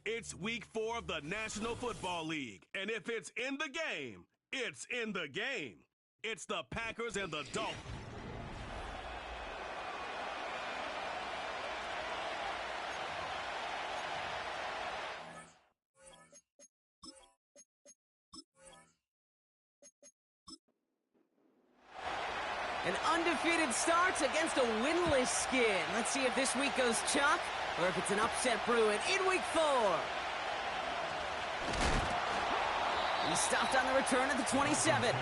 It's week 4 of the National Football League, and if it's in the game, it's in the game. It's the Packers and the Dolphins. An undefeated start against a winless Skin. Let's see if this week goes chalk or if it's an upset brewing in week 4. He stopped on the return at the 27.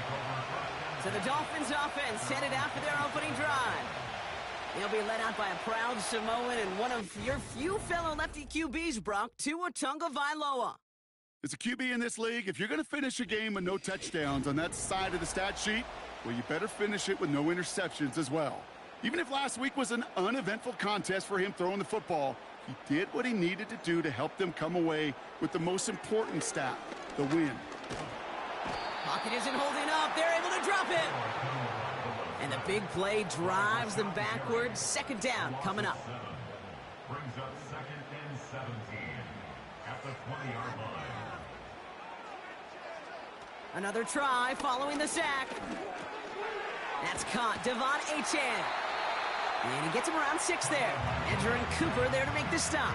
So the Dolphins offense headed out for their opening drive. They'll be led out by a proud Samoan and one of your few fellow lefty QBs, Brock, Tua Tagovailoa. As a QB in this league, if you're going to finish a game with no touchdowns on that side of the stat sheet, well, you better finish it with no interceptions as well. Even if last week was an uneventful contest for him throwing the football, he did what he needed to do to help them come away with the most important stat, the win. Pocket isn't holding up. They're able to drop it. And the big play drives them backwards. Second down coming up. Brings up 2nd and 17 at the 20-yard line. Another try following the sack. That's caught. Devon Achane. And he gets him around 6 there. Edger and Cooper there to make the stop.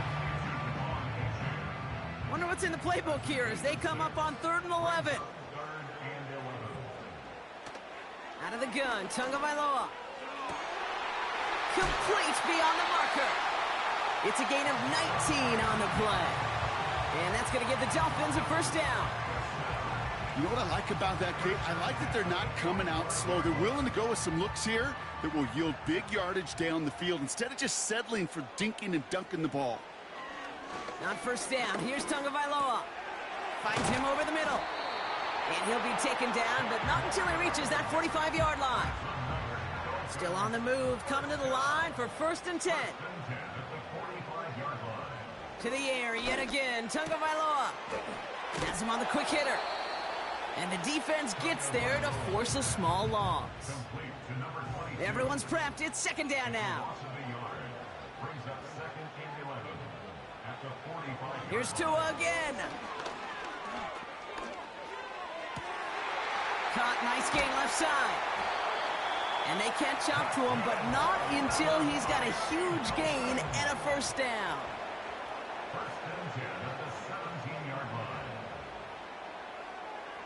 Wonder what's in the playbook here as they come up on 3rd and 11. Out of the gun, Tagovailoa. Complete beyond the marker. It's a gain of 19 on the play. And that's going to give the Dolphins a first down. You know what I like about that, Kate? I like that they're not coming out slow. They're willing to go with some looks here that will yield big yardage down the field instead of just settling for dinking and dunking the ball. Not first down. Here's Tagovailoa. Finds him over the middle. And he'll be taken down, but not until he reaches that 45-yard line. Still on the move, coming to the line for 1st and 10. To the air yet again, Tagovailoa. Has him on the quick hitter. And the defense gets there to force a small loss. Everyone's prepped. It's 2nd down now. Here's Tua again. Caught, nice gain left side. And they catch up to him, but not until he's got a huge gain and a first down.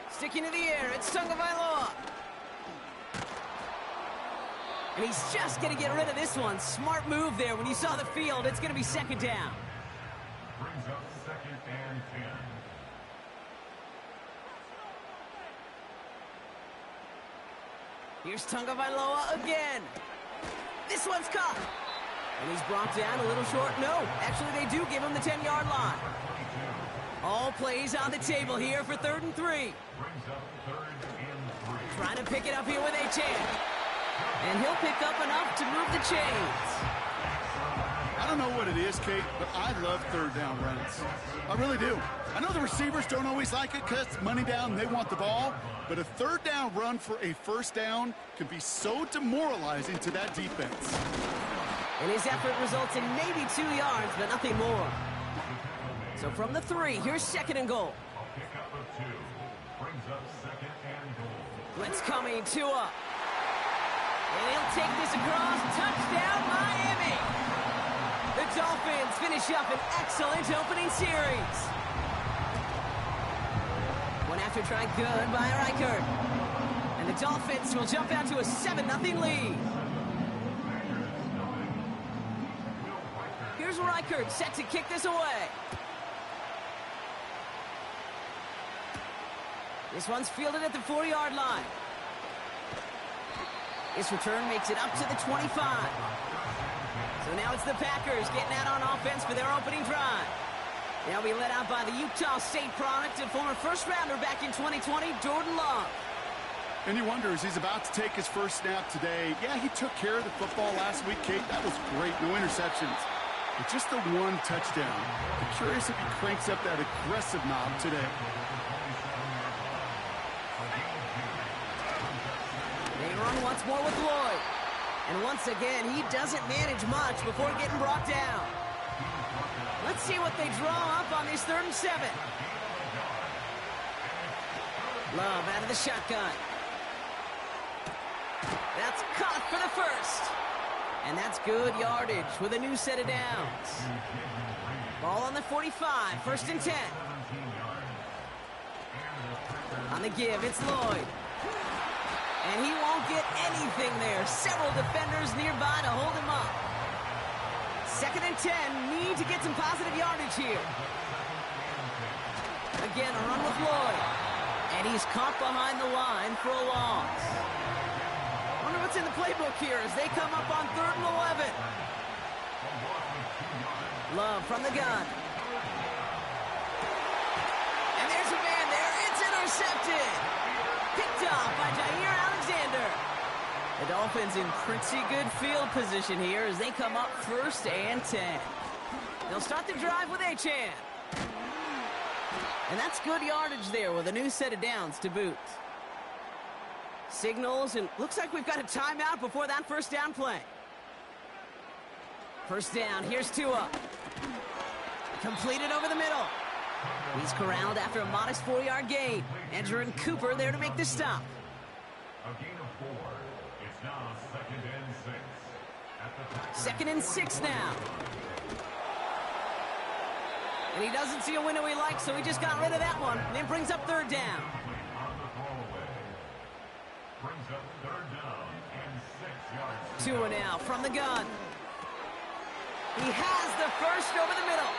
Sticking to the air, it's Tagovailoa. And he's just going to get rid of this one. Smart move there when you saw the field. It's going to be 2nd down. Brings up 2nd and 10. Here's Tagovailoa again. This one's caught. And he's brought down a little short. No, actually they do give him the 10-yard line. All plays on the table here for 3rd and 3. Trying to pick it up here with Achane. And he'll pick up enough to move the chains. I don't know what it is, Kate, but I love 3rd down runs. I really do. I know the receivers don't always like it because money down, they want the ball. But a 3rd down run for a first down can be so demoralizing to that defense. And his effort results in maybe 2 yards, but nothing more. So from the 3, here's 2nd and goal. A pickup of 2. Brings up 2nd and goal. Blitz coming, Tua. And he'll take this across. Touchdown, Miami. The Dolphins finish up an excellent opening series. One after try good by Reichert. And the Dolphins will jump out to a 7-0 lead. Here's Reichert set to kick this away. This one's fielded at the 4-yard line. This return makes it up to the 25. So now it's the Packers getting out on offense for their opening drive. They'll be led out by the Utah State product and former first-rounder back in 2020, Jordan Love. And you wonder, as he's about to take his first snap today, yeah, he took care of the football last week, Kate. That was great. No interceptions. But just the 1 touchdown. I'm curious if he cranks up that aggressive knob today. They run once more with Lloyd. And once again, he doesn't manage much before getting brought down. Let's see what they draw up on this 3rd and 7. Love out of the shotgun. That's caught for the first. And that's good yardage with a new set of downs. Ball on the 45, 1st and 10. On the give, it's Lloyd. And he won't get anything there. Several defenders nearby to hold him up. 2nd and 10, need to get some positive yardage here. Again, a run with Lloyd. And he's caught behind the line for a loss. Wonder what's in the playbook here as they come up on 3rd and 11. Love from the gun. And there's a man there. It's intercepted. Picked off by Jair Alexander. The Dolphins in pretty good field position here as they come up 1st and 10. They'll start the drive with Achan. And that's good yardage there with a new set of downs to boot. Signals, and looks like we've got a timeout before that 1st down play. 1st down, here's Tua. Completed over the middle. He's corralled after a modest 4-yard gain. Andrew and Cooper there to make the stop. A gain of 4. It's now 2nd and 6. At the 2nd and 6 now. And he doesn't see a window he likes, so he just got rid of that one. And then brings up 3rd down. on the throwaway. Brings up 3rd down and 6 yards. Tua now from the gun. He has the first over the middle.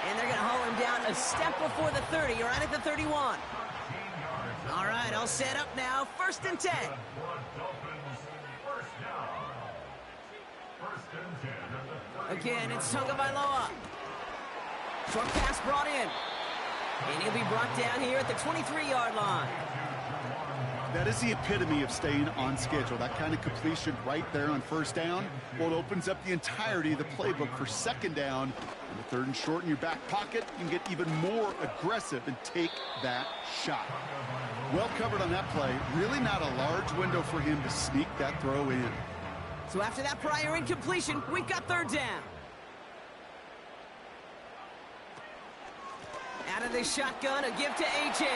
And they're going to haul him down a step before the 30, right at the 31. All right, all set up now. 1st and 10. Again, it's Tagovailoa. Short pass brought in. And he'll be brought down here at the 23-yard line. That is the epitome of staying on schedule. That kind of completion right there on 1st down. Well, it opens up the entirety of the playbook for 2nd down. And the 3rd and short in your back pocket, you can get even more aggressive and take that shot. Well covered on that play. Really not a large window for him to sneak that throw in. So after that prior incompletion, we've got 3rd down. Out of the shotgun, a give to A.J.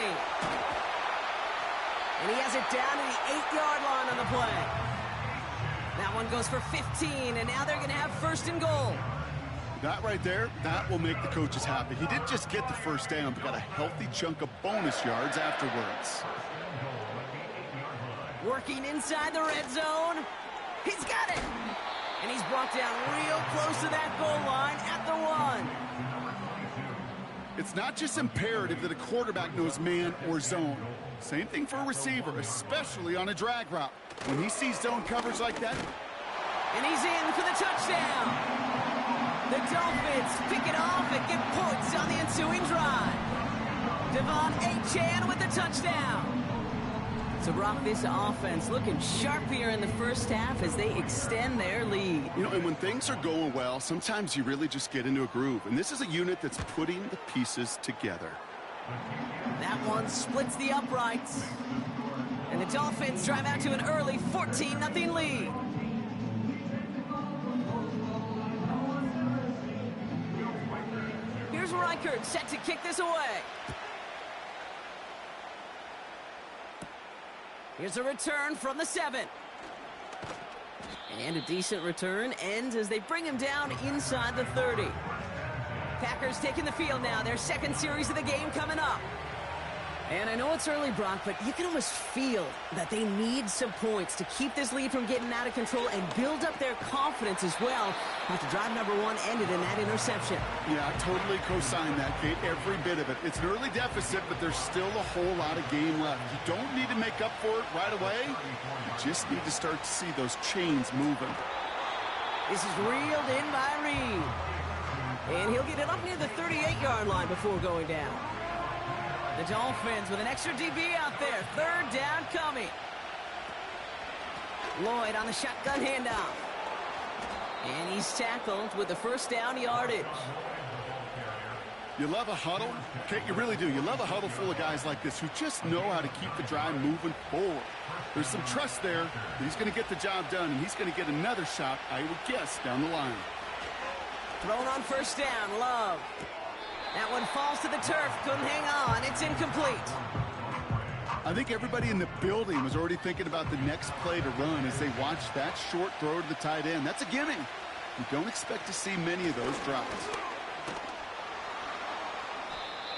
And he has it down to the 8-yard line on the play. That one goes for 15, and now they're going to have 1st and goal. That right there, that will make the coaches happy. He didn't just get the 1st down, but got a healthy chunk of bonus yards afterwards. Working inside the red zone. He's got it. And he's brought down real close to that goal line at the 1. It's not just imperative that a quarterback knows man or zone. Same thing for a receiver, especially on a drag route. When he sees zone coverage like that. And he's in for the touchdown. The Dolphins pick it off and get points on the ensuing drive. Devon Achane with the touchdown. So, Brock, this offense looking sharp here in the 1st half as they extend their lead. You know, and when things are going well, sometimes you really just get into a groove. And this is a unit that's putting the pieces together. That one splits the uprights. And the Dolphins drive out to an early 14-0 lead. Here's Reichert set to kick this away. Here's a return from the 7. And a decent return ends as they bring him down inside the 30. Packers taking the field now. Their 2nd series of the game coming up. And I know it's early, Brock, but you can almost feel that they need some points to keep this lead from getting out of control and build up their confidence as well after drive number 1 ended in that interception. Yeah, I totally co-sign that, Kate, every bit of it. It's an early deficit, but there's still a whole lot of game left. You don't need to make up for it right away. You just need to start to see those chains moving. This is reeled in by Reed. And he'll get it up near the 38-yard line before going down. The Dolphins with an extra DB out there. 3rd down coming. Lloyd on the shotgun handoff. And he's tackled with the 1st down yardage. You love a huddle? Kate, you really do. You love a huddle full of guys like this who just know how to keep the drive moving forward. There's some trust there that he's going to get the job done, and he's going to get another shot, I would guess, down the line. Thrown on first down, Love. That one falls to the turf, couldn't hang on, it's incomplete. I think everybody in the building was already thinking about the next play to run as they watched that short throw to the tight end. That's a gimme. You don't expect to see many of those drops.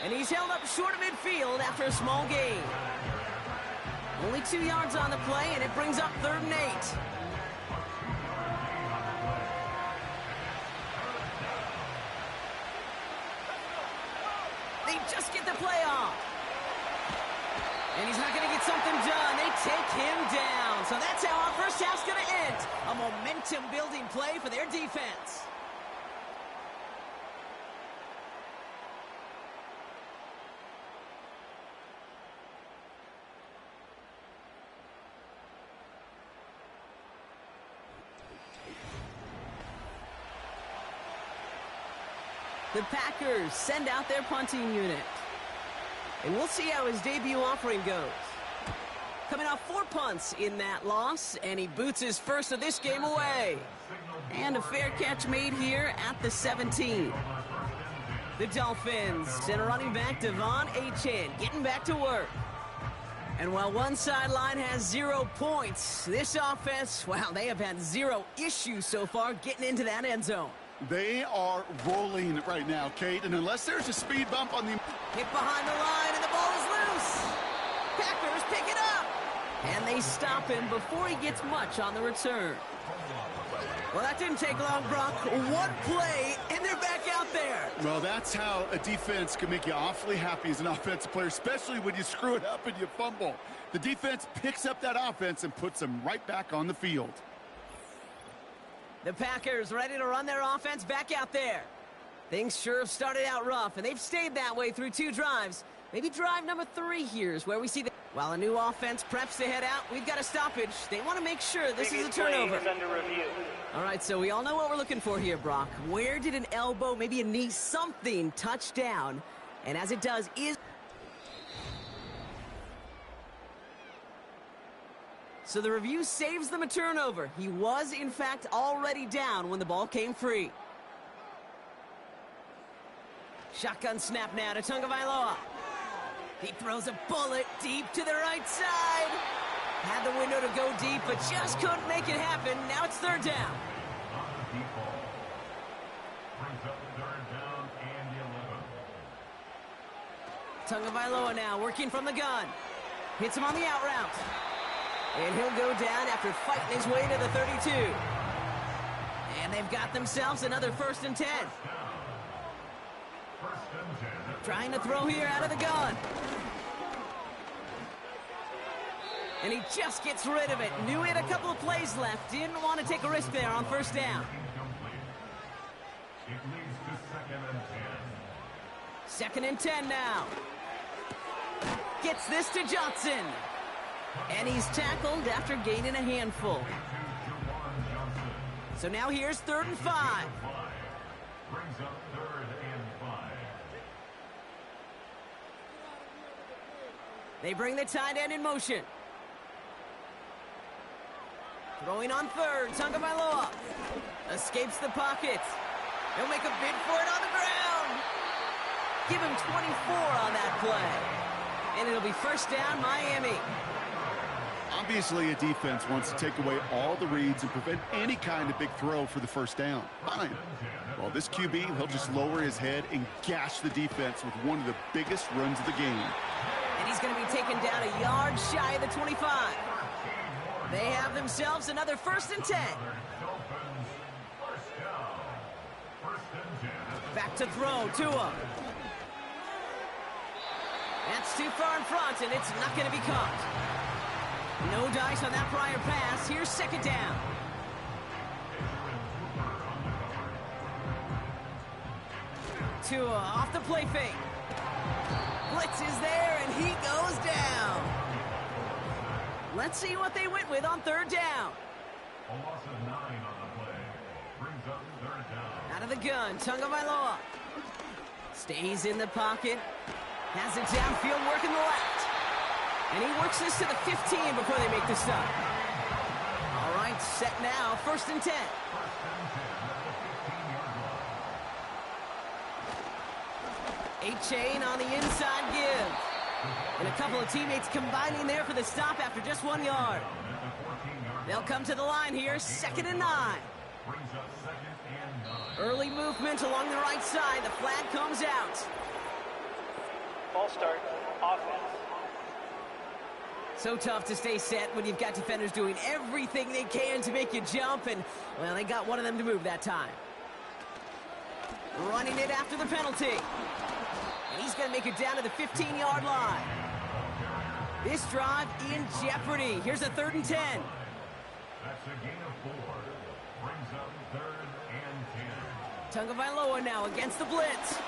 And he's held up short of midfield after a small gain. Only 2 yards on the play, and it brings up 3rd and 8. They just get the play off. And he's not going to get something done. They take him down. So that's how our first half's going to end. A momentum-building play for their defense. The Packers send out their punting unit. And we'll see how his debut offering goes. Coming off 4 punts in that loss, and he boots his first of this game away. And a fair catch made here at the 17. The Dolphins send a running back, Devon Achane, getting back to work. And while one sideline has 0 points, this offense, well, they have had 0 issues so far getting into that end zone. They are rolling right now, Kate, and unless there's a speed bump on the... Hit behind the line, and the ball is loose. Packers pick it up. And they stop him before he gets much on the return. Well, that didn't take long, Brock. 1 play, and they're back out there. Well, that's how a defense can make you awfully happy as an offensive player, especially when you screw it up and you fumble. The defense picks up that offense and puts them right back on the field. The Packers ready to run their offense back out there. Things sure have started out rough, and they've stayed that way through 2 drives. Maybe drive number 3 here is where we see the... While a new offense preps to head out, we've got a stoppage. They want to make sure this is a turnover. Under review. All right, so we all know what we're looking for here, Brock. Where did an elbow, maybe a knee, something touch down? And as it does, is... So the review saves them a turnover. He was, in fact, already down when the ball came free. Shotgun snap now to Tagovailoa. He throws a bullet deep to the right side. Had the window to go deep, but just couldn't make it happen. Now it's 3rd down. Brings up 3rd down and 11. Tagovailoa now working from the gun. Hits him on the out route. And he'll go down after fighting his way to the 32. And they've got themselves another 1st and 10. Trying to throw here out of the gun. And he just gets rid of it. Knew he had a couple of plays left. Didn't want to take a risk there on 1st down. It leads to 2nd 2nd and 10. and 10 now. Gets this to Johnson. And he's tackled after gaining a handful. So now here's 3rd and 5. Brings up 3rd and 5. They bring the tight end in motion. Throwing on 3rd, Tagovailoa. Escapes the pocket. He'll make a bid for it on the ground. Give him 24 on that play. And it'll be 1st down, Miami. Obviously, a defense wants to take away all the reads and prevent any kind of big throw for the 1st down. Fine. Well, this QB, he'll just lower his head and gash the defense with one of the biggest runs of the game. And he's going to be taken down a yard shy of the 25. They have themselves another 1st and 10. Back to throw, Tua. That's too far in front, and it's not going to be caught. No dice on that prior pass. Here's 2nd down. Tua off the play fake. Blitz is there, and he goes down. Let's see what they went with on 3rd down. A loss of 9 on the play. Brings up 3rd down. Out of the gun, Tagovailoa. Stays in the pocket. Has it downfield, working the left. And he works this to the 15 before they make the stop. All right, set now, 1st and 10. A-Chain on the inside give. And a couple of teammates combining there for the stop after just 1 yard. They'll come to the line here, 2nd and 9. Early movement along the right side. The flag comes out. Ball start, offense. So tough to stay set when you've got defenders doing everything they can to make you jump, and, well, they got one of them to move that time. Running it after the penalty. And he's going to make it down to the 15-yard line. This drive in jeopardy. Here's a 3rd and 10. That's a gain of 4. Brings up 3rd and 10. Tagovailoa now against the blitz.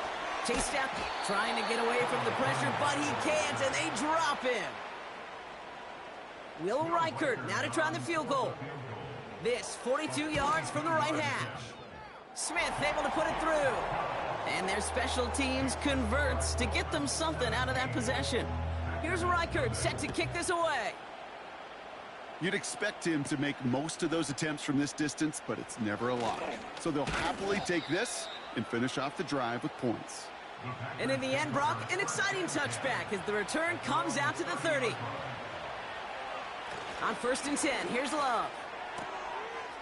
Chased out, trying to get away from the pressure, but he can't, and they drop him. Will Reichert now to try the field goal. This 42 yards from the right hash. Smith able to put it through. And their special teams converts to get them something out of that possession. Here's Reichert set to kick this away. You'd expect him to make most of those attempts from this distance, but it's never a lock. So they'll happily take this and finish off the drive with points. And in the end, Brock, an exciting touchback as the return comes out to the 30. On 1st and 10, here's Love.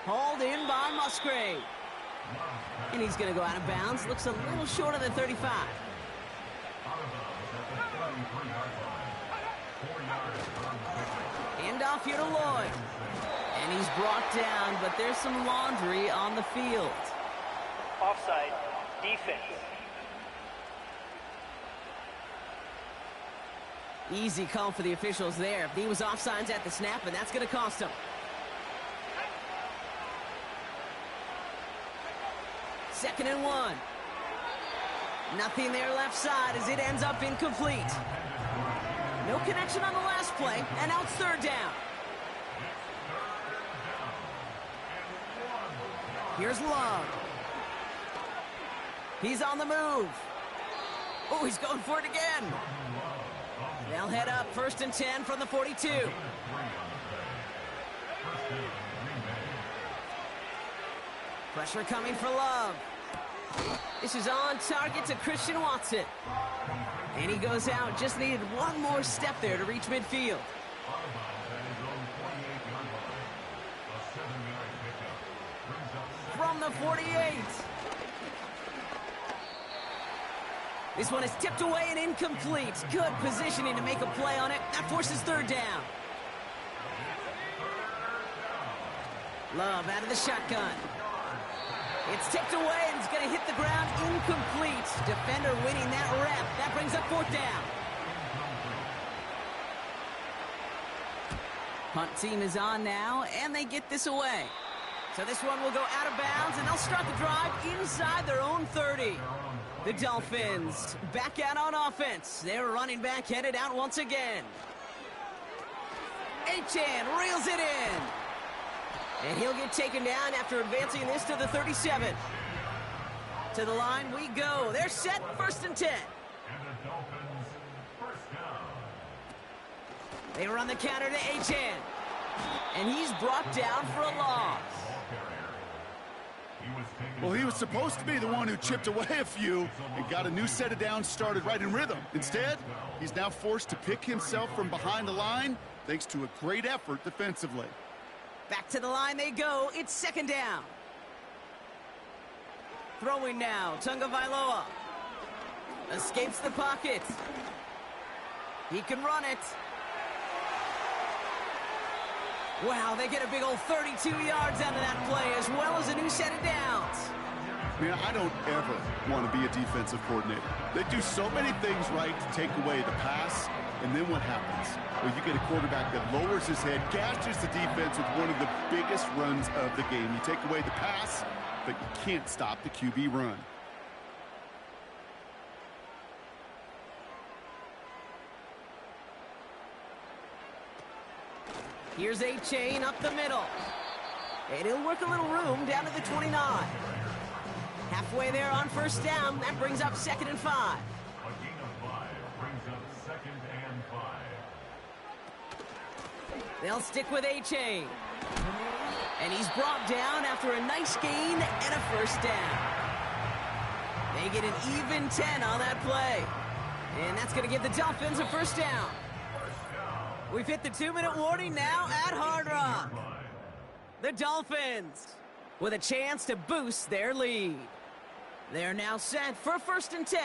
Hauled in by Musgrave. And he's going to go out of bounds. Looks a little short of the 35. Hand off here to Lloyd. And he's brought down, but there's some laundry on the field. Offside, defense. Easy call for the officials there. He was offsides at the snap, and that's going to cost him. 2nd and 1. Nothing there left side as it ends up incomplete. No connection on the last play, and now it's 3rd down. Here's Love. He's on the move. Oh, he's going for it again. They'll head up 1st and 10 from the 42. Pressure coming for Love. This is on target to Christian Watson. And he goes out. Just needed one more step there to reach midfield. From the 48. This one is tipped away and incomplete. Good positioning to make a play on it. That forces 3rd down. Love out of the shotgun. It's tipped away and it's going to hit the ground incomplete. Defender winning that rep. That brings up 4th down. Punt team is on now, and they get this away. So this one will go out of bounds, and they'll start the drive inside their own 30. The Dolphins back out on offense. Their running back headed out once again. A-Chan reels it in. And he'll get taken down after advancing this to the 37. To the line we go. They're set, 1st and 10. And the Dolphins, 1st down. They run the counter to A-Chan. And he's brought down for a loss. Well, he was supposed to be the one who chipped away a few and got a new set of downs started right in rhythm. Instead, he's now forced to pick himself from behind the line thanks to a great effort defensively. Back to the line they go. It's 2nd down. Throwing now. Tagovailoa escapes the pocket. He can run it. Wow, they get a big old 32 yards out of that play, as well as a new set of downs. Man, I don't ever want to be a defensive coordinator. They do so many things right to take away the pass, and then what happens? Well, you get a quarterback that lowers his head, gashes the defense with one of the biggest runs of the game. You take away the pass, but you can't stop the QB run. Here's A-Chain up the middle. And he'll work a little room down to the 29. Halfway there on 1st down. That brings up 2nd and 5. A gain of 5 brings up 2nd and 5. They'll stick with A-Chain. And he's brought down after a nice gain and a 1st down. They get an even 10 on that play. And that's going to give the Dolphins a first down. We've hit the 2-minute warning now at Hard Rock. The Dolphins with a chance to boost their lead. They're now set for 1st and 10.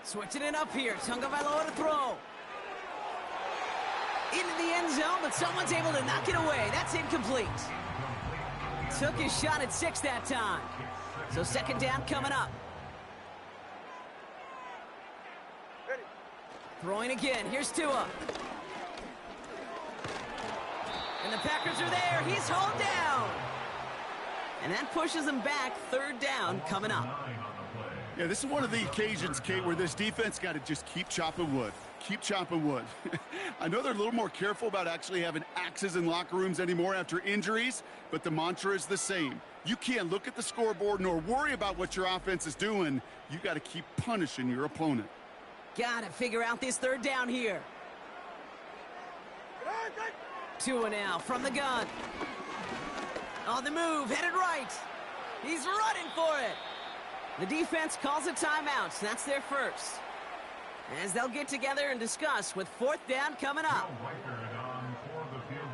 Switching it up here. Tagovailoa to throw. Into the end zone, but someone's able to knock it away. That's incomplete. Took his shot at 6 that time. So 2nd down coming up. Throwing again. Here's Tua. And the Packers are there. He's hauled down. And that pushes them back. 3rd down coming up. Yeah, this is one of the occasions, Kate, where this defense got to just keep chopping wood. Keep chopping wood. I know they're a little more careful about actually having axes in locker rooms anymore after injuries, but the mantra is the same. You can't look at the scoreboard nor worry about what your offense is doing. You got to keep punishing your opponent. Got to figure out this 3rd down here. Tua now from the gun. On the move, headed right. He's running for it. The defense calls a timeout. That's their first. As they'll get together and discuss with 4th down coming up. On for the field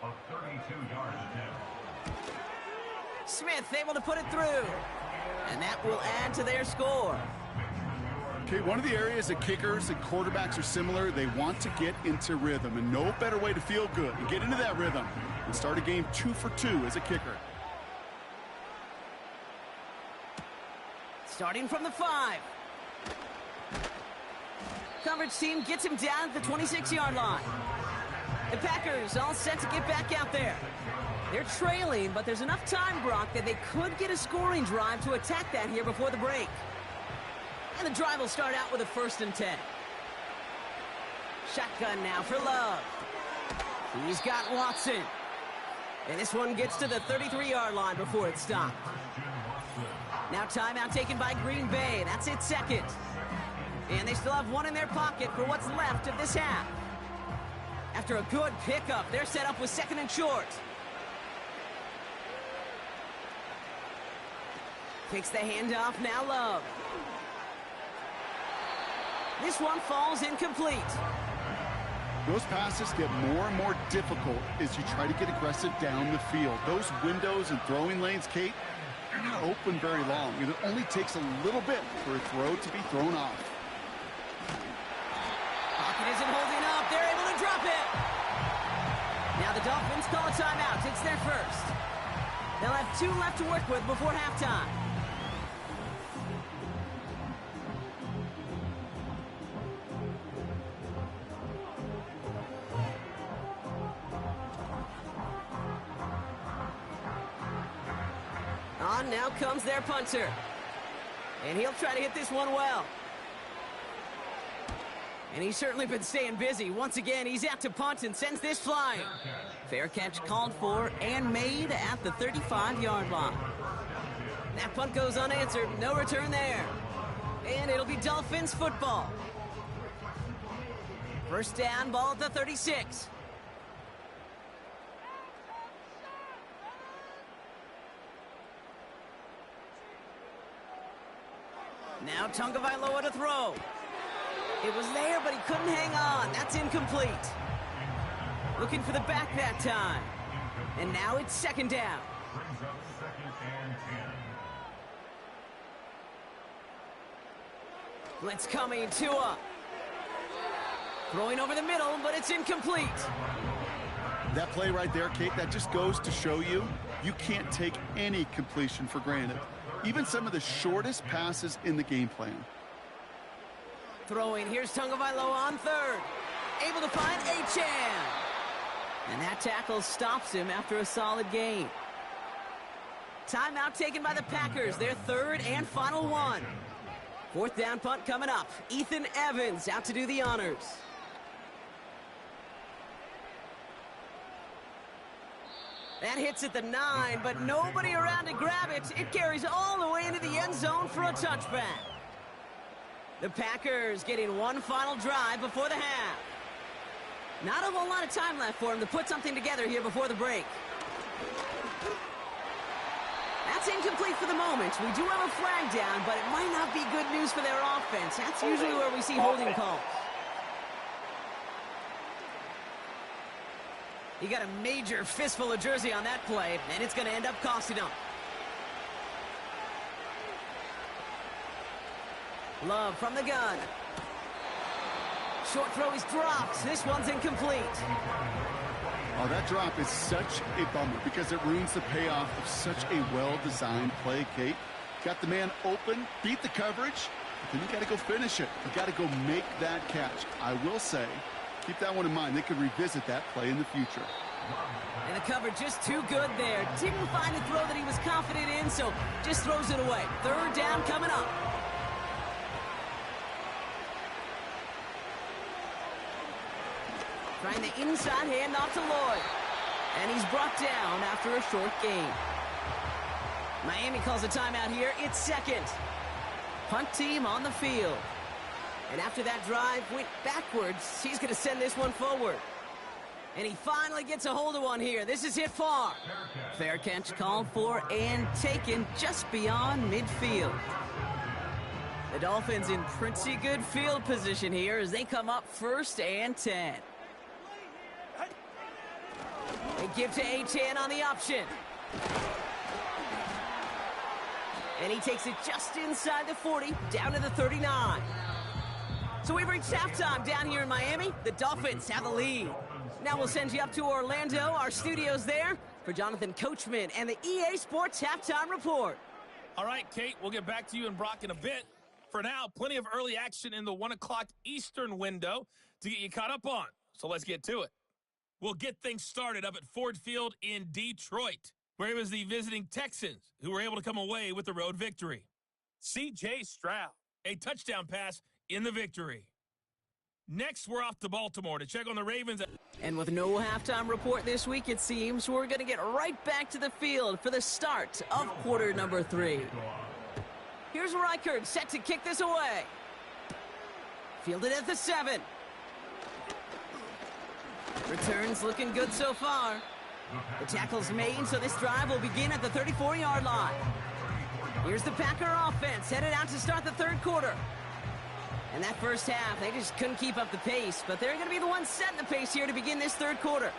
goal. A 32-yard attempt. Smith able to put it through. And that will add to their score. Okay, one of the areas that kickers and quarterbacks are similar, they want to get into rhythm, and no better way to feel good and get into that rhythm and start a game 2 for 2 as a kicker. Starting from the 5. Coverage team gets him down at the 26-yard line. The Packers all set to get back out there. They're trailing, but there's enough time, Brock, that they could get a scoring drive to attack that here before the break. And the drive will start out with a 1st and 10. Shotgun now for Love. He's got Watson. And this one gets to the 33-yard line before it's stopped. Now timeout taken by Green Bay. That's its 2nd. And they still have one in their pocket for what's left of this half. After a good pickup, they're set up with 2nd and short. Takes the handoff, now Love. This one falls incomplete. Those passes get more and more difficult as you try to get aggressive down the field. Those windows and throwing lanes, Kate, they're not open very long. It only takes a little bit for a throw to be thrown off. Pocket isn't holding up. They're able to drop it. Now the Dolphins call a timeout. It's their first. They'll have 2 left to work with before halftime. On now comes their punter. And he'll try to hit this one well. And he's certainly been staying busy. Once again, he's out to punt and sends this flying. Fair catch called for and made at the 35-yard line. That punt goes unanswered. No return there. And it'll be Dolphins football. First down, ball at the 36. Now Tagovailoa to throw. It was there, but he couldn't hang on. That's incomplete. Looking for the back that time. And now it's 2nd down. Brings up 2nd and 10. Blitz coming, Tua. Throwing over the middle, but it's incomplete. That play right there, Kate, that just goes to show you, you can't take any completion for granted. Even some of the shortest passes in the game plan. Throwing, here's Tagovailoa on 3rd. Able to find Achane. And that tackle stops him after a solid gain. Timeout taken by the Packers, their 3rd and final one. 4th down punt coming up. Ethan Evans out to do the honors. That hits at the 9, but nobody around to grab it. It carries all the way into the end zone for a touchback. The Packers getting one final drive before the half. Not a whole lot of time left for them to put something together here before the break. That That's incomplete for the moment. We do have a flag down, but it might not be good news for their offense. That's usually where we see holding calls. He got a major fistful of jersey on that play, and it's going to end up costing him. Love from the gun. Short throw is dropped. This one's incomplete. Oh, that drop is such a bummer because it ruins the payoff of such a well-designed play, Kate. Got the man open, beat the coverage, but then you got to go finish it. You got to go make that catch. I will say, keep that one in mind. They could revisit that play in the future. And the cover just too good there. Didn't find the throw that he was confident in, so just throws it away. Third down coming up. Trying the inside handoff to Lloyd. And he's brought down after a short gain. Miami calls a timeout here. It's second. Punt team on the field. And after that drive went backwards, he's going to send this one forward. And he finally gets a hold of one here. This is hit far. Fair catch called for and taken just beyond midfield. The Dolphins in pretty good field position here as they come up 1st and 10. They give to A-10 on the option. And he takes it just inside the 40, down to the 39. So we've reached halftime down here in Miami. The Dolphins have the lead. Now we'll send you up to Orlando, our studios there, for Jonathan Coachman and the EA Sports Halftime Report. All right, Kate, we'll get back to you and Brock in a bit. For now, plenty of early action in the 1 o'clock Eastern window to get you caught up on. So let's get to it. We'll get things started up at Ford Field in Detroit, where it was the visiting Texans who were able to come away with the road victory. C.J. Stroud, a touchdown pass in the victory. Next, we're off to Baltimore to check on the Ravens. And with no halftime report this week, it seems we're going to get right back to the field for the start of quarter number 3. Here's Reichard set to kick this away. Fielded at the 7. Returns looking good so far. The tackle's made, so this drive will begin at the 34-yard line. Here's the Packer offense headed out to start the third quarter. And that first half, they just couldn't keep up the pace, but they're going to be the ones setting the pace here to begin this third quarter.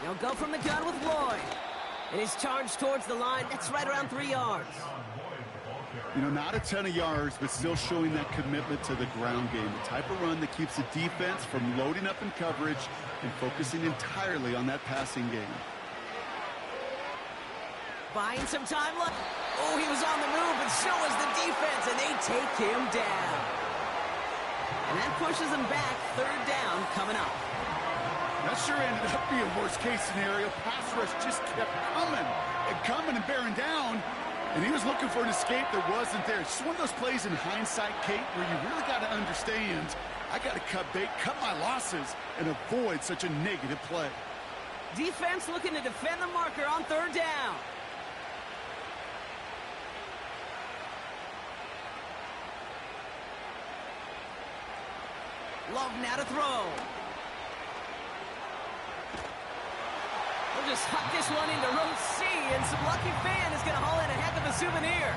They'll go from the gun with Lloyd. And his charge towards the line, that's right around 3 yards. You know, not a ton of yards, but still showing that commitment to the ground game. The type of run that keeps the defense from loading up in coverage and focusing entirely on that passing game. Buying some time left. Oh, he was on the move, but so was the defense, and they take him down. And that pushes them back. Third down coming up. That sure ended up being worst-case scenario. Pass rush just kept coming and bearing down. And he was looking for an escape that wasn't there. It's just one of those plays in hindsight, Kate, where you really got to understand, I got to cut bait, cut my losses, and avoid such a negative play. Defense looking to defend the marker on third down. Love now to throw. We'll just huck this one into row C, and some lucky fan is going to haul in a heck of a souvenir.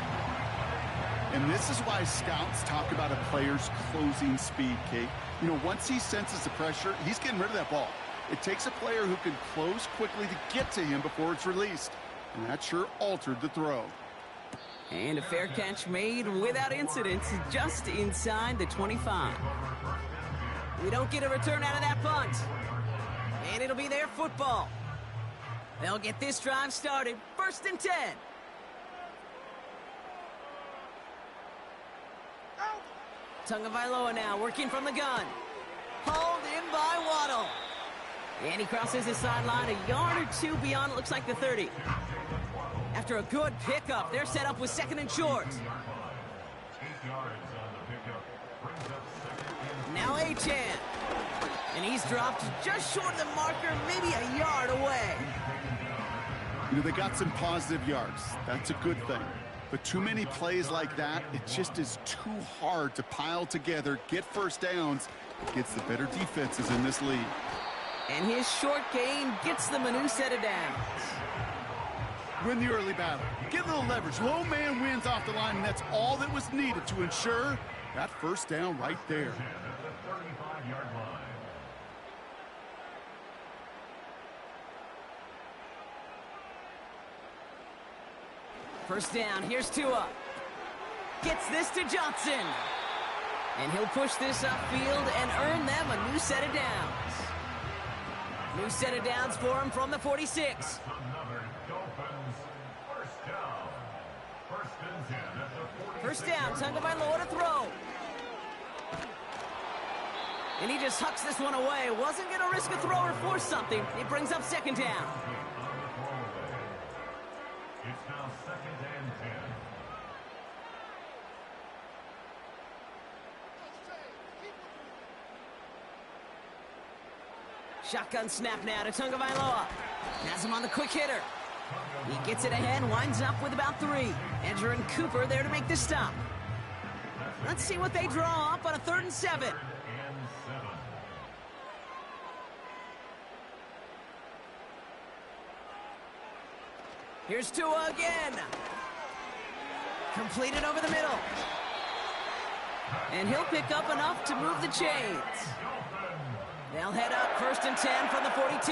And this is why scouts talk about a player's closing speed, Kate. You know, once he senses the pressure, he's getting rid of that ball. It takes a player who can close quickly to get to him before it's released. And that sure altered the throw. And a fair catch made without incident, just inside the 25. We don't get a return out of that punt. And it'll be their football. They'll get this drive started. 1st and 10. Tagovailoa now working from the gun. Hauled in by Waddle. And he crosses his sideline a yard or two beyond, it looks like the 30. After a good pickup, they're set up with 2nd and short. Now A-10. And he's dropped just short of the marker, maybe a yard away. You know, they got some positive yards. That's a good thing. But too many plays like that, it just is too hard to pile together, get first downs against the better defenses in this league. And his short gain gets them a new set of downs. win the early battle. Get a little leverage. Low man wins off the line, and that's all that was needed to ensure that first down right there. At the 35-yard line. First down, here's Tua. Gets this to Johnson. And he'll push this upfield and earn them a new set of downs. New set of downs for him from the 46. Another Dolphins first down. First and 10 at the 46. First down, Tagovailoa to throw. And he just hucks this one away. Wasn't going to risk a throw or force something. It brings up second down. It's now second and 10. Shotgun snap now to Tagovailoa. Has him on the quick hitter. He gets it ahead, winds up with about 3. Edger and Cooper there to make the stop. Let's see what they draw up on a 3rd and 7. Here's Tua again. Completed over the middle. And he'll pick up enough to move the chains. They'll head up 1st and 10 from the 42.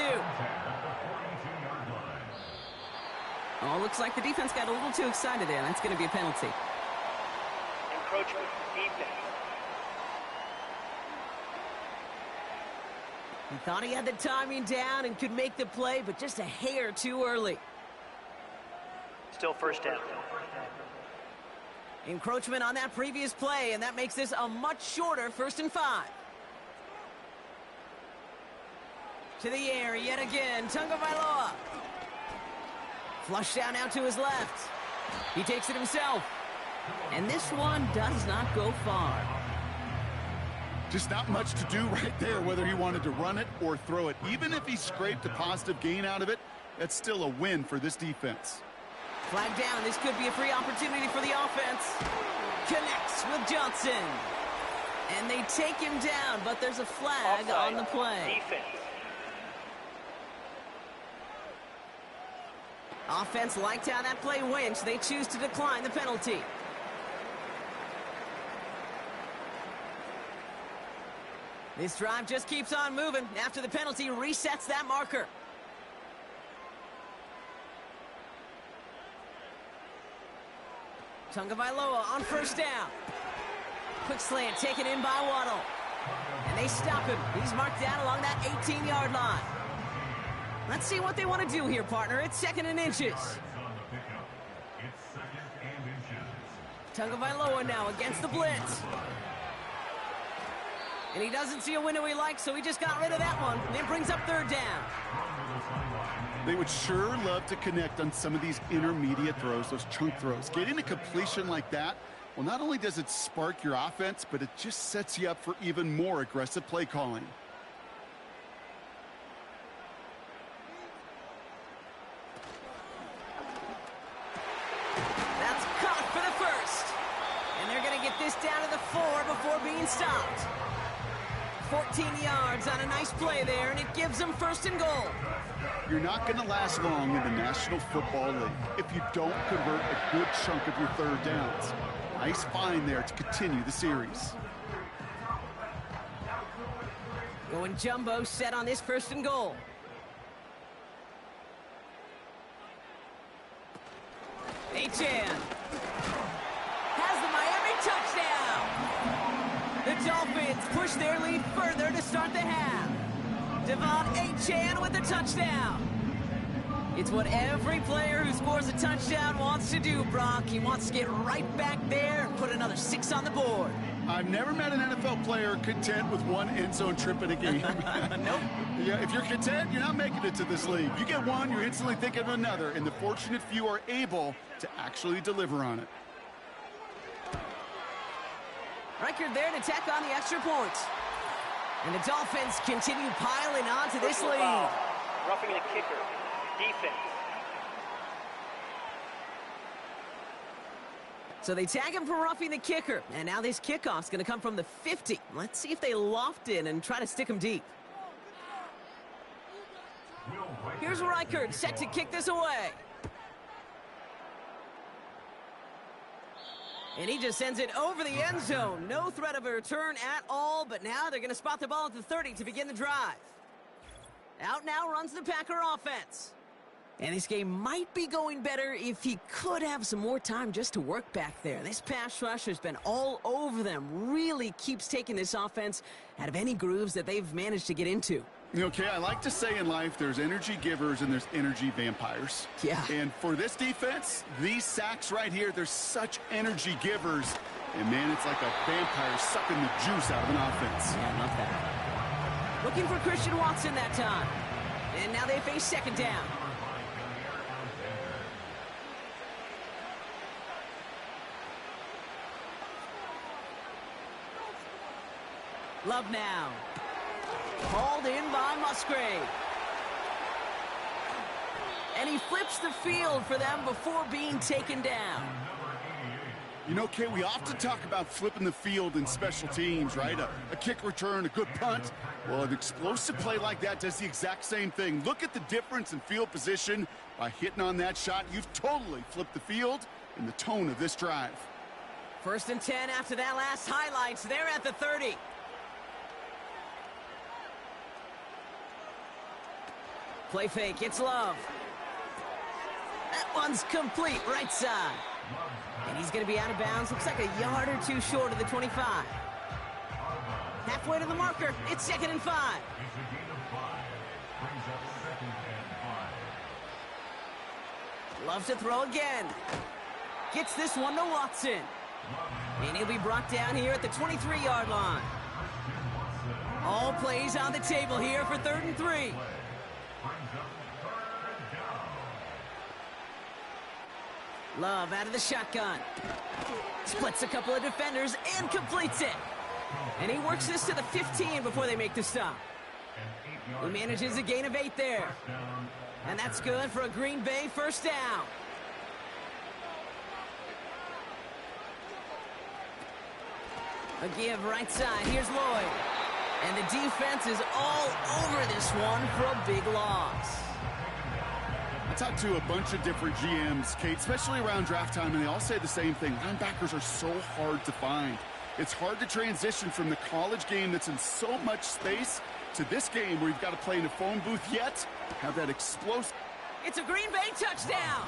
Oh, looks like the defense got a little too excited there. That's going to be a penalty. Encroachment, defense. He thought he had the timing down and could make the play, but just a hair too early. Still first down. Encroachment on that previous play, and that makes this a much shorter 1st and 5. To the air yet again, Tagovailoa. Flush down out to his left. He takes it himself. And this one does not go far. Just not much to do right there, whether he wanted to run it or throw it. Even if he scraped a positive gain out of it, that's still a win for this defense. Flag down. This could be a free opportunity for the offense. Connects with Johnson. And they take him down, but there's a flag Offside, on the play. defense. Offense liked how that play went. They choose to decline the penalty. This drive just keeps on moving. After the penalty, resets that marker. Tagovailoa on 1st down. Quick slant taken in by Waddle. And they stop him. He's marked down along that 18-yard line. Let's see what they want to do here, partner. It's 2nd and inches. Tagovailoa now against the blitz. And he doesn't see a window he likes, so he just got rid of that one. And it brings up 3rd down. They would sure love to connect on some of these intermediate throws, those chunk throws. Getting a completion like that, well, not only does it spark your offense, but it just sets you up for even more aggressive play calling. That's caught for the 1st. And they're going to get this down to the 4 before being stopped. 14 yards on a nice play there, and it gives them 1st and goal. You're not going to last long in the National Football League if you don't convert a good chunk of your 3rd downs. Nice find there to continue the series. Going jumbo set on this 1st and goal. Achane has the Miami touchdown. The Dolphins push their lead further to start the half. Devon Achane with the touchdown. It's what every player who scores a touchdown wants to do, Brock. He wants to get right back there and put another 6 on the board. I've never met an NFL player content with one end zone trip in a game. Nope. Yeah, if you're content, you're not making it to this league. You get one, you're instantly thinking of another, and the fortunate few are able to actually deliver on it. Reichard there to tack on the extra point. And the Dolphins continue piling on to this lead. Foul. Roughing the kicker. Defense. So they tag him for roughing the kicker. And now this kickoff's going to come from the 50. Let's see if they loft in and try to stick him deep. Here's Reichard set to kick this away. And he just sends it over the end zone. No threat of a return at all, but now they're going to spot the ball at the 30 to begin the drive. Out now runs the Packer offense. And this game might be going better if he could have some more time just to work back there. This pass rush has been all over them. Really keeps taking this offense out of any grooves that they've managed to get into. Okay, I like to say in life there's energy givers and there's energy vampires. Yeah. And for this defense, these sacks right here, they're such energy givers. And, man, it's like a vampire sucking the juice out of an offense. Yeah, I love that. Looking for Christian Watson that time. And now they face second down. Love now. Hauled in by Musgrave. And he flips the field for them before being taken down. You know, Kay, we often talk about flipping the field in special teams, right? A kick return, a good punt. Well, an explosive play like that does the exact same thing. Look at the difference in field position. By hitting on that shot, you've totally flipped the field and the tone of this drive. 1st and 10 after that last highlights. They're at the 30. Play fake, it's Love. That one's complete, right side. And he's going to be out of bounds. Looks like a yard or two short of the 25. Halfway to the marker, it's 2nd and 5. Love to throw again. Gets this one to Watson. And he'll be brought down here at the 23-yard line. All plays on the table here for 3rd and 3. Love out of the shotgun. Splits a couple of defenders and completes it. And he works this to the 15 before they make the stop. He manages a gain of 8 there. And that's good for a Green Bay 1st down. A give right side. Here's Lloyd. And the defense is all over this one for a big loss. I talked to a bunch of different GMs, Kate, especially around draft time, and they all say the same thing. Linebackers are so hard to find. It's hard to transition from the college game that's in so much space to this game where you've got to play in a phone booth yet have that explosive. It's a Green Bay touchdown.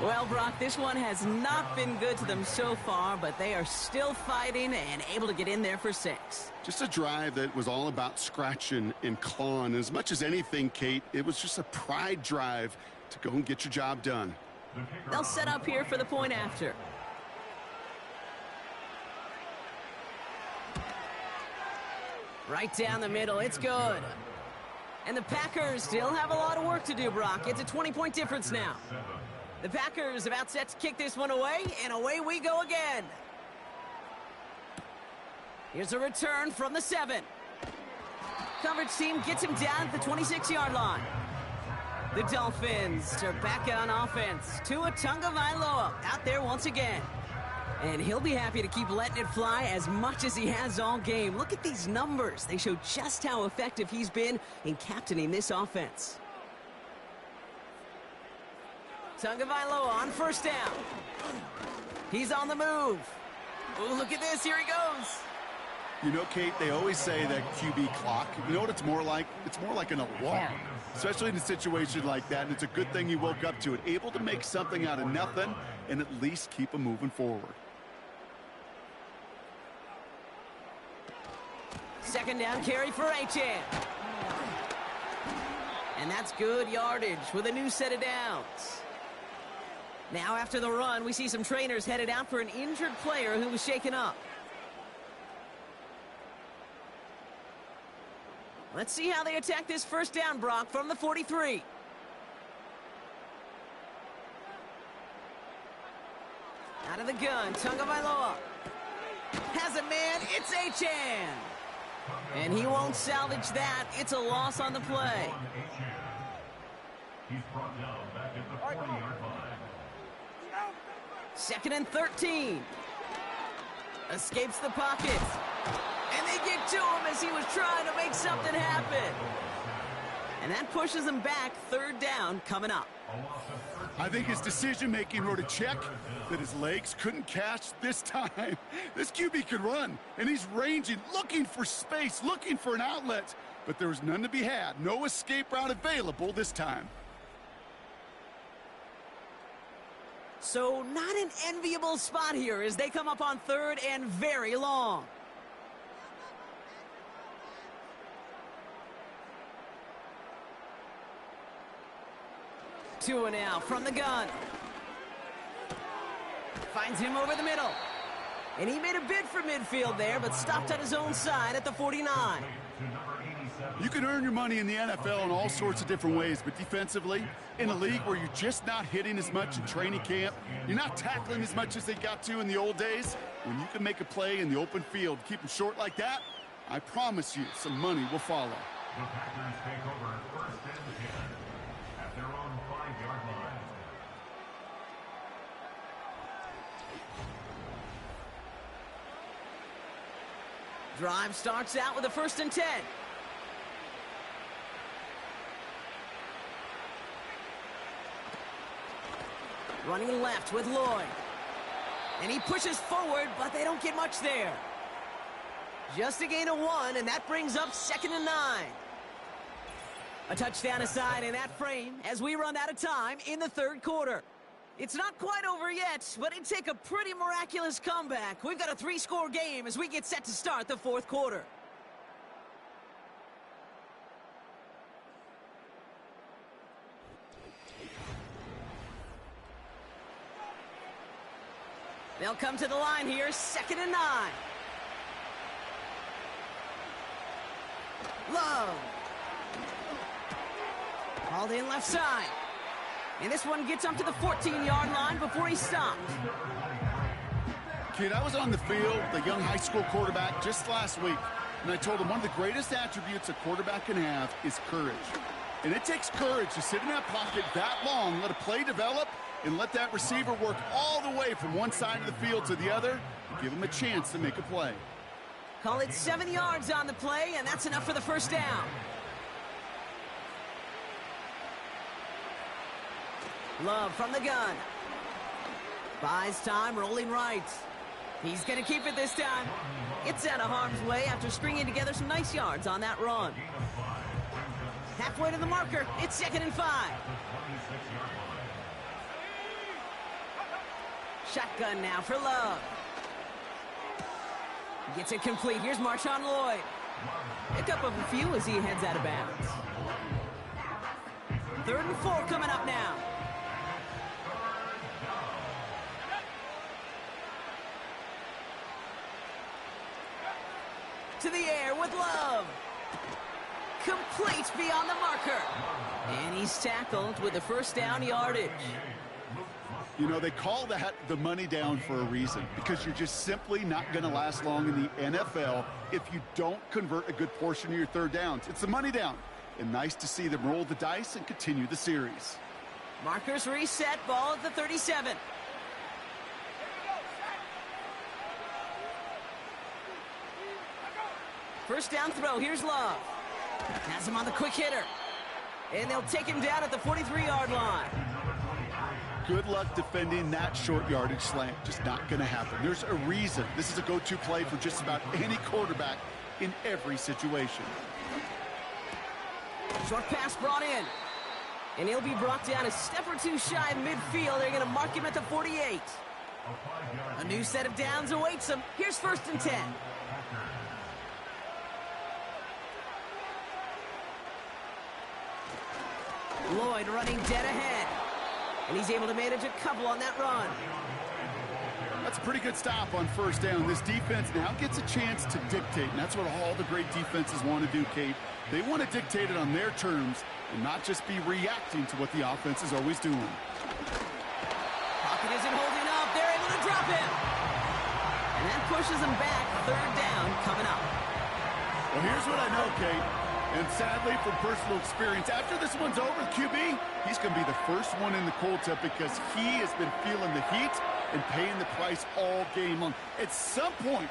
Well, Brock, this one has not been good to them so far, but they are still fighting and able to get in there for 6. Just a drive that was all about scratching and clawing. As much as anything, Kate, it was just a pride drive to go and get your job done. They'll set up here for the point after. Right down the middle, it's good. And the Packers still have a lot of work to do, Brock. It's a 20-point difference now. The Packers about set to kick this one away, and away we go again. Here's a return from the 7. Coverage team gets him down at the 26-yard line. The Dolphins are back on offense. Tua Tagovailoa out there once again. And he'll be happy to keep letting it fly as much as he has all game. Look at these numbers. They show just how effective he's been in captaining this offense. Tagovailoa on 1st down. He's on the move. Oh, look at this. Here he goes. You know, Kate, they always say that QB clock, you know what it's more like? It's more like an alarm, especially in a situation like that. And it's a good thing you woke up to it, able to make something out of nothing and at least keep them moving forward. 2nd down carry for Achan. And that's good yardage with a new set of downs. Now after the run, we see some trainers headed out for an injured player who was shaken up. Let's see how they attack this 1st down, Brock, from the 43. Out of the gun, Tagovailoa. Has a man, it's Achan. And he won't salvage that. It's a loss on the play. He's brought down back at the 40-yard line. 2nd and 13. Escapes the pocket. And they get to him as he was trying to make something happen. And that pushes them back. Third down coming up. I think his decision-making wrote a check that his legs couldn't catch this time. This QB could run, and he's ranging, looking for space, looking for an outlet. But there was none to be had. No escape route available this time. So not an enviable spot here as they come up on third and very long. Two and out from the gun. Finds him over the middle. And he made a bid for midfield there, but stopped on his own side at the 49. You can earn your money in the NFL in all sorts of different ways, but defensively, in a league where you're just not hitting as much in training camp, you're not tackling as much as they got to in the old days, when you can make a play in the open field, keep them short like that, I promise you some money will follow. The Packers take over first and 10 at their own 5-yard line. Drive starts out with a 1st and 10. Running left with Lloyd. And he pushes forward, but they don't get much there. Just a gain of 1, and that brings up 2nd and 9. A touchdown aside in that frame as we run out of time in the third quarter. It's not quite over yet, but it'd take a pretty miraculous comeback. We've got a 3-score game as we get set to start the fourth quarter. They'll come to the line here, 2nd and 9. Love. Called in left side. And this one gets up to the 14-yard line before he's stopped. Kid, I was on the field, the young high school quarterback, just last week, and I told him one of the greatest attributes a quarterback can have is courage. And it takes courage to sit in that pocket that long, let a play develop, and let that receiver work all the way from one side of the field to the other, and give him a chance to make a play. Call it 7 yards on the play, and that's enough for the first down. Love from the gun. Buys time, rolling right. He's going to keep it this time. It's out of harm's way after stringing together some nice yards on that run. Halfway to the marker, it's 2nd and 5. Shotgun now for Love. Gets it complete. Here's Marshawn Lloyd. Pick up of a few as he heads out of bounds. 3rd and 4 coming up now. To the air with Love. Complete beyond the marker. And he's tackled with the first down yardage. You know, they call that the money down for a reason, because you're just simply not going to last long in the NFL if you don't convert a good portion of your third downs. It's the money down. And nice to see them roll the dice and continue the series. Markers reset, ball at the 37. First down throw, here's Love. Has him on the quick hitter. And they'll take him down at the 43-yard line. Good luck defending that short yardage slant. Just not going to happen. There's a reason. This is a go-to play for just about any quarterback in every situation. Short pass brought in. And he'll be brought down a step or two shy of midfield. They're going to mark him at the 48. A new set of downs awaits him. Here's 1st and 10. Lloyd running dead ahead. And he's able to manage a couple on that run. That's a pretty good stop on first down. This defense now gets a chance to dictate, and that's what all the great defenses want to do, Kate. They want to dictate it on their terms and not just be reacting to what the offense is always doing. Pocket isn't holding up. They're able to drop him. And that pushes him back. 3rd down coming up. Well, here's what I know, Kate. And sadly, from personal experience, after this one's over, QB, he's going to be the first one in the cold tub because he has been feeling the heat and paying the price all game long. At some point,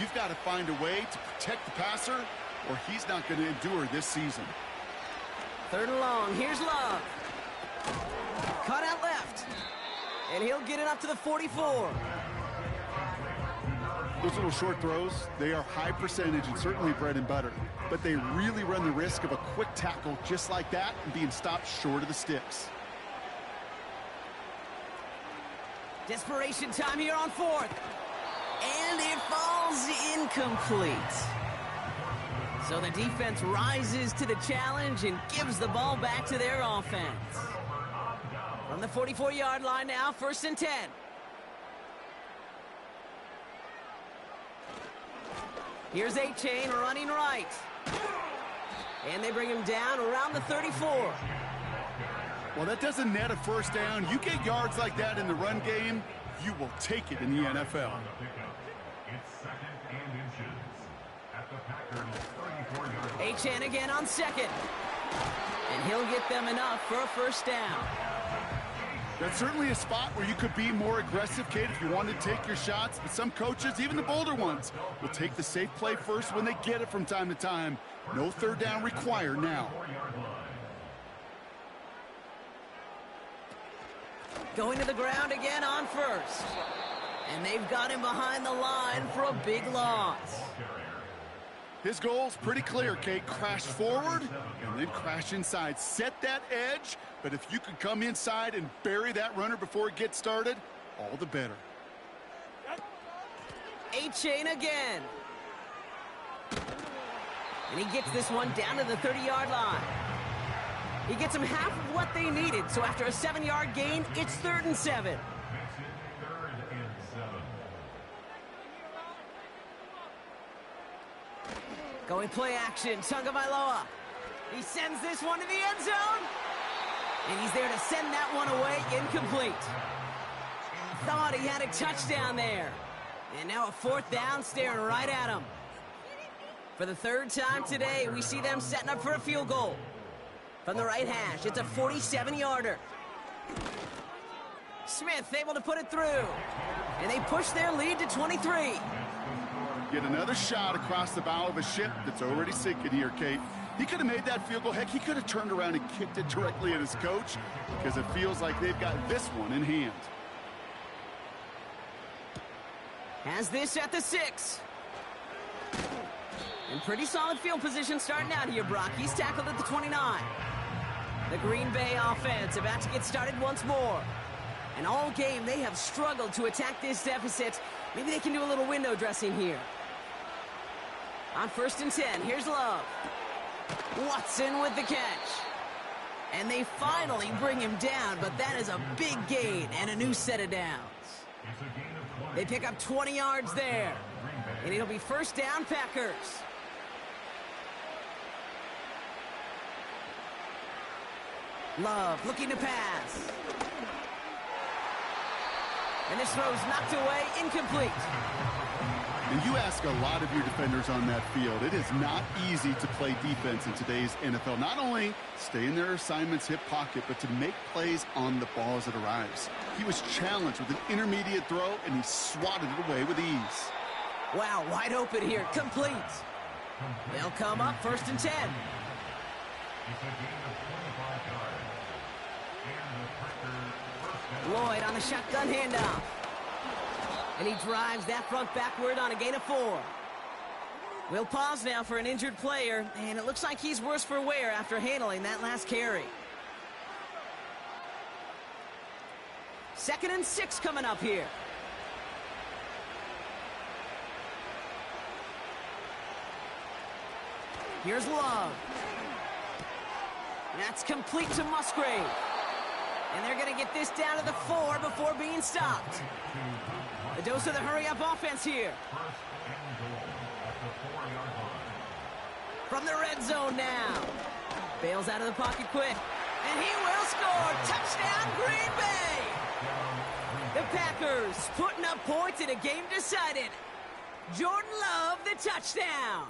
you've got to find a way to protect the passer, or he's not going to endure this season. 3rd and long. Here's Love. Cut out left. And he'll get it up to the 44. Those little short throws, they are high percentage and certainly bread and butter. But they really run the risk of a quick tackle just like that and being stopped short of the sticks. Desperation time here on 4th. And it falls incomplete. So the defense rises to the challenge and gives the ball back to their offense. From the 44-yard line now, 1st and 10. Here's A-Chain running right. And they bring him down around the 34. Well, that doesn't net a 1st down. You get yards like that in the run game, you will take it in the NFL. It's 2nd and inches at the Packers 34-yard line. A-Chan again on 2nd. And he'll get them enough for a 1st down. That's certainly a spot where you could be more aggressive, Kate, if you want to take your shots. But some coaches, even the bolder ones, will take the safe play first when they get it from time to time. No 3rd down required now. Going to the ground again on 1st. And they've got him behind the line for a big loss. His goal's pretty clear, Kate. Crash forward and then crash inside. Set that edge, but if you can come inside and bury that runner before it gets started, all the better. A-Chain again. And he gets this one down to the 30-yard line. He gets them half of what they needed, so after a 7-yard gain, it's 3rd and 7. Going play action, Tagovailoa. He sends this one to the end zone. And he's there to send that one away, incomplete. Thought he had a touchdown there. And now a 4th down staring right at him. For the 3rd time today, we see them setting up for a field goal. From the right hash, it's a 47-yarder. Smith able to put it through. And they push their lead to 23. Get another shot across the bow of a ship that's already sinking here, Kate. He could have made that field goal. Heck, he could have turned around and kicked it directly at his coach because it feels like they've got this one in hand. Has this at the 6. And pretty solid field position starting out here, Brock. He's tackled at the 29. The Green Bay offense about to get started once more. And all game, they have struggled to attack this deficit. Maybe they can do a little window dressing here. On 1st and 10, here's Love. Watson with the catch. And they finally bring him down, but that is a big gain and a new set of downs. They pick up 20 yards there. And it'll be 1st down, Packers. Love looking to pass. And this throw's knocked away, incomplete. And you ask a lot of your defenders on that field. It is not easy to play defense in today's NFL. Not only stay in their assignment's hip pocket, but to make plays on the ball as it arrives. He was challenged with an intermediate throw, and he swatted it away with ease. Wow, wide open here, complete. They'll come up 1st and 10. Lloyd on the shotgun handoff. And he drives that front backward on a gain of 4. We'll pause now for an injured player, and it looks like he's worse for wear after handling that last carry. 2nd and 6 coming up here. Here's Love. That's complete to Musgrave. And they're going to get this down to the 4 before being stopped. A dose of the hurry-up offense here. From the red zone now. Bails out of the pocket quick. And he will score. Touchdown, Green Bay. The Packers putting up points in a game decided. Jordan Love, the touchdown.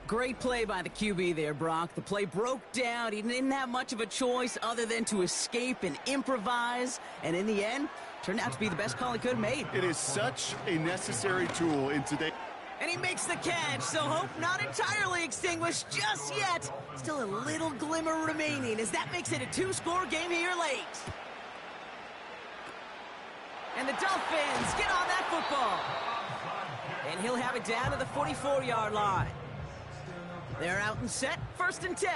Great play by the QB there, Brock. The play broke down. He didn't have much of a choice other than to escape and improvise. And in the end, turned out to be the best call he could have made. It is such a necessary tool in today. And he makes the catch, so hope not entirely extinguished just yet. Still a little glimmer remaining as that makes it a 2-score game here late. And the Dolphins get on that football. And he'll have it down to the 44-yard line. They're out and set, 1st and 10.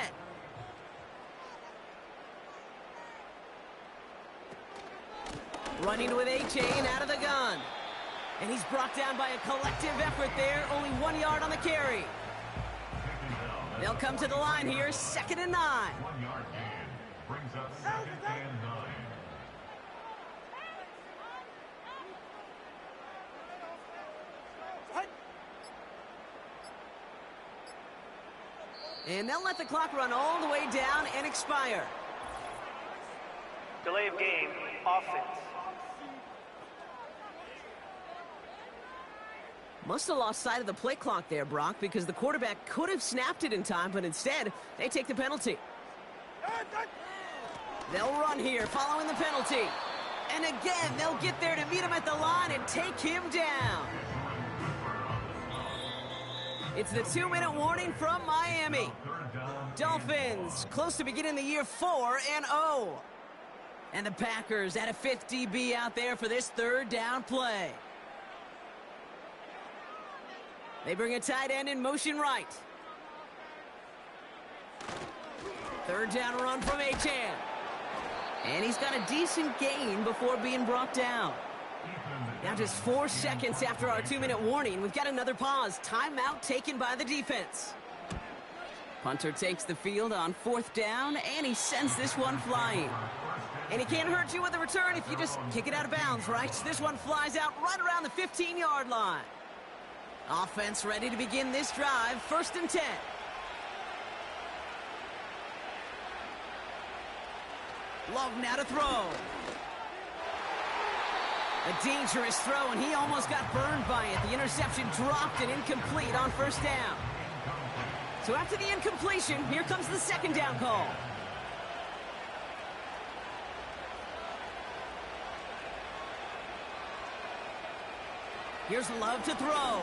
Running with A-Chain out of the gun. And he's brought down by a collective effort there, only 1 yard on the carry. They'll come to the line here, 2nd and 9. 1 yard gain brings up 2nd and 9. And they'll let the clock run all the way down and expire. Delay of game, offense. Must have lost sight of the play clock there, Brock, because the quarterback could have snapped it in time, but instead, they take the penalty. They'll run here following the penalty. And again, they'll get there to meet him at the line and take him down. It's the 2-minute warning from Miami. Dolphins close to beginning the year 4-0. And the Packers at a 5th DB out there for this 3rd down play. They bring a tight end in motion right. 3rd down run from Achan. And he's got a decent gain before being brought down. Now just 4 seconds after our 2-minute warning, we've got another pause. Timeout taken by the defense. Punter takes the field on 4th down, and he sends this one flying. And he can't hurt you with the return if you just kick it out of bounds, right? This one flies out right around the 15-yard line. Offense ready to begin this drive, 1st and 10. Love now to throw. A dangerous throw, and he almost got burned by it. The interception dropped and incomplete on 1st down. So after the incompletion, here comes the 2nd down call. Here's Love to throw.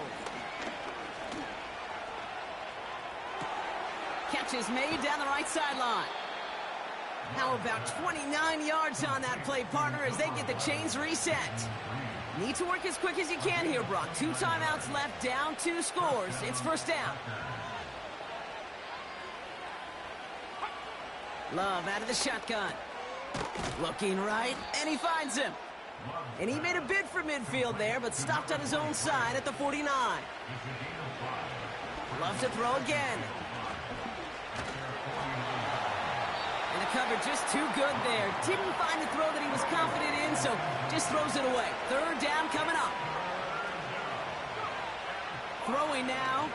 Catch is made down the right sideline. How about 29 yards on that play, partner, as they get the chains reset. Need to work as quick as you can here, Brock. 2 timeouts left, down 2 scores. It's 1st down. Love out of the shotgun. Looking right, and he finds him. And he made a bid for midfield there, but stopped on his own side at the 49. Love to throw again. And the cover just too good there. Didn't find the throw that he was confident in, so just throws it away. 3rd down coming up. Throwing now.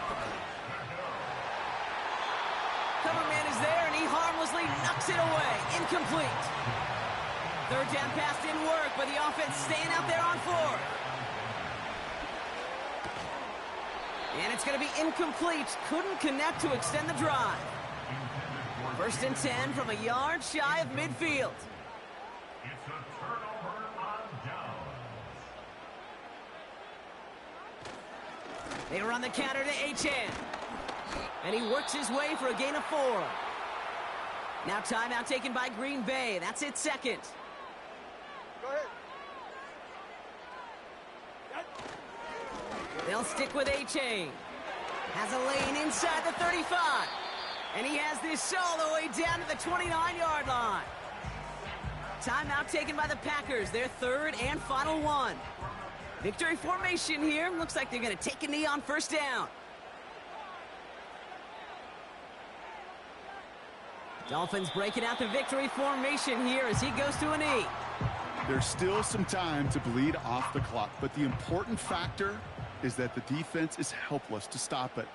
Cover man is there, and he harmlessly knocks it away. Incomplete. 3rd down pass didn't work, but the offense staying out there on 4th. And it's going to be incomplete. Couldn't connect to extend the drive. 1st and 10 from a yard shy of midfield. It's a turnover on downs. They run the counter to Achan. And he works his way for a gain of 4. Now timeout taken by Green Bay. That's its 2nd. Go ahead. They'll stick with A-Chain. Has a lane inside the 35. And he has this all the way down to the 29-yard line. Timeout taken by the Packers. Their 3rd and final one. Victory formation here. Looks like they're going to take a knee on 1st down. Dolphins breaking out the victory formation here as he goes to a knee. There's still some time to bleed off the clock, but the important factor is that the defense is helpless to stop it.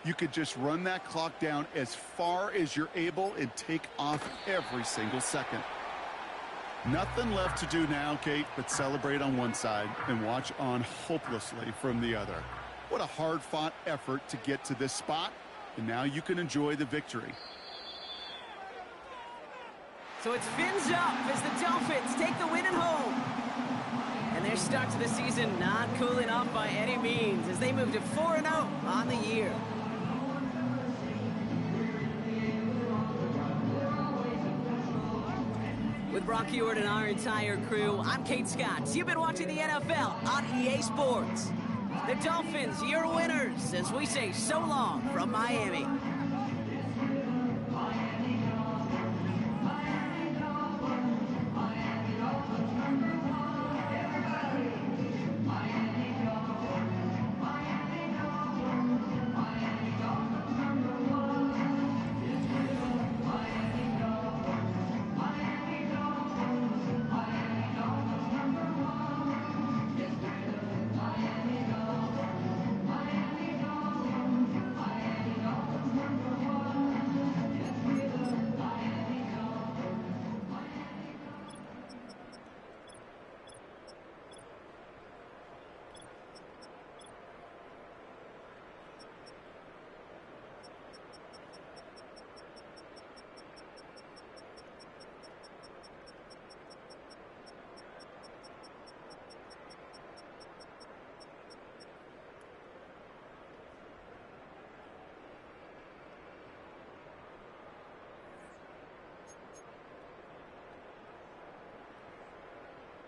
You could just run that clock down as far as you're able and take off every single second. Nothing left to do now, Kate, but celebrate on one side and watch on hopelessly from the other. What a hard-fought effort to get to this spot, and now you can enjoy the victory. So it's fins up as the Dolphins take the win at home. And their start to the season not cooling off by any means as they move to 4-0 on the year. With Brock Ewart and our entire crew, I'm Kate Scott. You've been watching the NFL on EA Sports. The Dolphins, your winners, as we say so long from Miami.